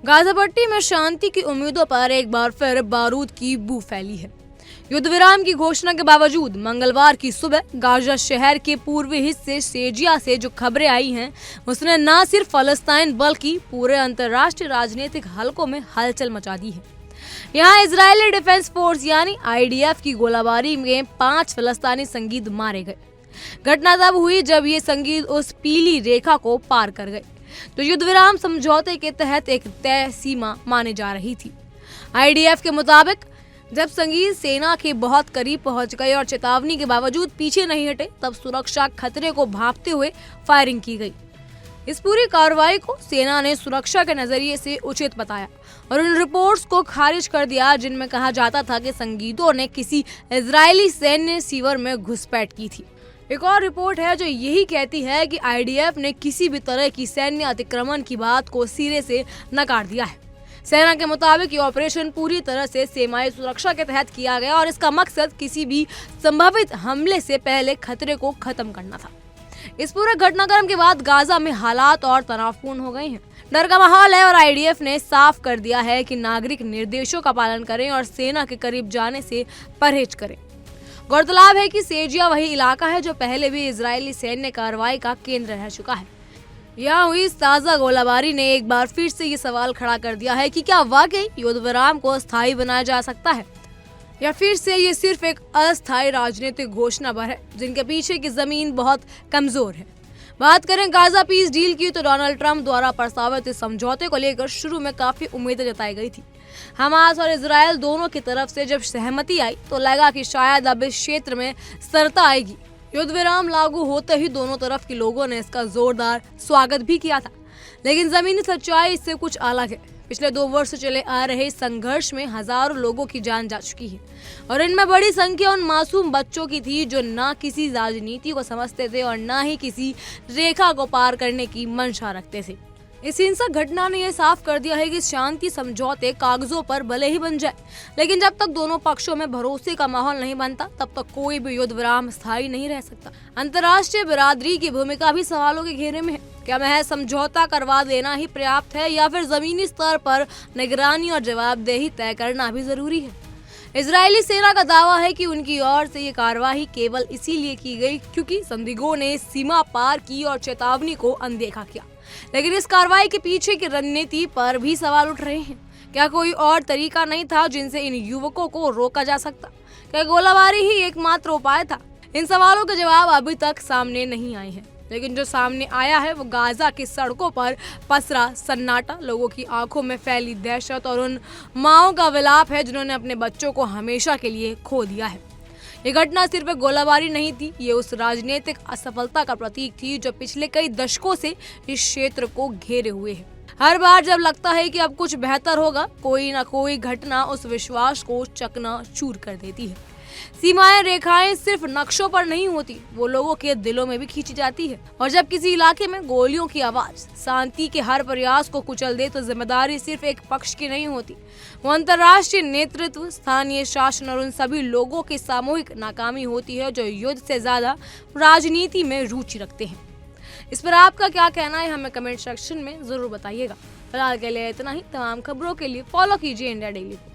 Gaza पट्टी में शांति की उम्मीदों पर एक बार फिर बारूद की बू फैली है। युद्ध विराम की घोषणा के बावजूद मंगलवार की सुबह गाजा शहर के पूर्वी हिस्से शेजिया से जो खबरें आई हैं, उसने न सिर्फ फलस्तीन बल्कि पूरे अंतर्राष्ट्रीय राजनीतिक हलकों में हलचल मचा दी है। यहाँ इजरायली डिफेंस फोर्स यानी IDF की गोलाबारी में 5 फलस्तीनी संगीत मारे गए। घटना तब हुई जब ये संगीत उस पीली रेखा को पार कर गए तो युद्ध विराम समझौते के तहत एक तय सीमा मानी जा रही थी। IDF के मुताबिक जब संगीत सेना के बहुत करीब पहुंच गए और चेतावनी के बावजूद पीछे नहीं हटे, तब सुरक्षा खतरे को भांपते हुए फायरिंग की गई। इस पूरी कार्रवाई को सेना ने सुरक्षा के नजरिए से उचित बताया और उन रिपोर्ट्स को खारिज कर दिया जिनमें कहा जाता था कि संगीतों ने किसी इजरायली सैन्य शिविर में घुसपैठ की थी। एक और रिपोर्ट है जो यही कहती है कि IDF ने किसी भी तरह की सैन्य अतिक्रमण की बात को सिरे से नकार दिया है। सेना के मुताबिक ये ऑपरेशन पूरी तरह से सीमाई सुरक्षा के तहत किया गया और इसका मकसद किसी भी संभावित हमले से पहले खतरे को खत्म करना था। इस पूरे घटनाक्रम के बाद गाजा में हालात और तनावपूर्ण हो गए हैं। डर का माहौल है और IDF ने साफ कर दिया है कि नागरिक निर्देशों का पालन करें और सेना के करीब जाने से परहेज करें। गौरतलब है कि शेजिया वही इलाका है जो पहले भी इजरायली सैन्य कार्रवाई का केंद्र रह चुका है। यहाँ हुई ताजा गोलाबारी ने एक बार फिर से ये सवाल खड़ा कर दिया है कि क्या वाकई युद्ध विराम को स्थायी बनाया जा सकता है या फिर से ये सिर्फ एक अस्थायी राजनीतिक घोषणा पर है जिनके पीछे की जमीन बहुत कमजोर है। बात करें गाजा पीस डील की तो डोनाल्ड ट्रंप द्वारा प्रस्तावित इस समझौते को लेकर शुरू में काफी उम्मीदें जताई गई थी। हमास और इजरायल दोनों की तरफ से जब सहमति आई तो लगा कि शायद अब इस क्षेत्र में स्थिरता आएगी। युद्ध विराम लागू होते ही दोनों तरफ के लोगों ने इसका जोरदार स्वागत भी किया था, लेकिन जमीनी सच्चाई इससे कुछ अलग है। पिछले 2 वर्ष चले आ रहे संघर्ष में हजारों लोगों की जान जा चुकी है और इनमें बड़ी संख्या उन मासूम बच्चों की थी जो ना किसी राजनीति को समझते थे और ना ही किसी रेखा को पार करने की मंशा रखते थे। इस हिंसक घटना ने यह साफ कर दिया है कि शांति समझौते कागजों पर भले ही बन जाए, लेकिन जब तक दोनों पक्षों में भरोसे का माहौल नहीं बनता तब तक कोई भी युद्ध विराम स्थायी नहीं रह सकता। अंतर्राष्ट्रीय बिरादरी की भूमिका भी सवालों के घेरे में है। क्या महज समझौता करवा देना ही पर्याप्त है या फिर जमीनी स्तर पर निगरानी और जवाबदेही तय करना भी जरूरी है? इजरायली सेना का दावा है कि उनकी ओर से ये कार्रवाई केवल इसीलिए की गई क्योंकि संदिग्धों ने सीमा पार की और चेतावनी को अनदेखा किया, लेकिन इस कार्रवाई के पीछे की रणनीति पर भी सवाल उठ रहे हैं। क्या कोई और तरीका नहीं था जिनसे इन युवकों को रोका जा सकता? क्या गोलाबारी ही एकमात्र उपाय था? इन सवालों के जवाब अभी तक सामने नहीं आए हैं, लेकिन जो सामने आया है वो गाजा की सड़कों पर पसरा सन्नाटा, लोगों की आंखों में फैली दहशत और उन माओं का विलाप है जिन्होंने अपने बच्चों को हमेशा के लिए खो दिया है। ये घटना सिर्फ एक गोलाबारी नहीं थी, ये उस राजनीतिक असफलता का प्रतीक थी जो पिछले कई दशकों से इस क्षेत्र को घेरे हुए है। हर बार जब लगता है कि अब कुछ बेहतर होगा, कोई ना कोई घटना उस विश्वास को चकनाचूर कर देती है। सीमाएं रेखाएं सिर्फ नक्शों पर नहीं होती, वो लोगों के दिलों में भी खींची जाती है और जब किसी इलाके में गोलियों की आवाज शांति के हर प्रयास को कुचल दे तो जिम्मेदारी सिर्फ एक पक्ष की नहीं होती, वो अंतर्राष्ट्रीय नेतृत्व, स्थानीय शासन और उन सभी लोगों की सामूहिक नाकामी होती है जो युद्ध से ज्यादा राजनीति में रुचि रखते हैं। इस पर आपका क्या कहना है हमें कमेंट सेक्शन में जरूर बताइएगा। फिलहाल के लिए इतना ही। तमाम खबरों के लिए फॉलो कीजिए इंडिया डेली को।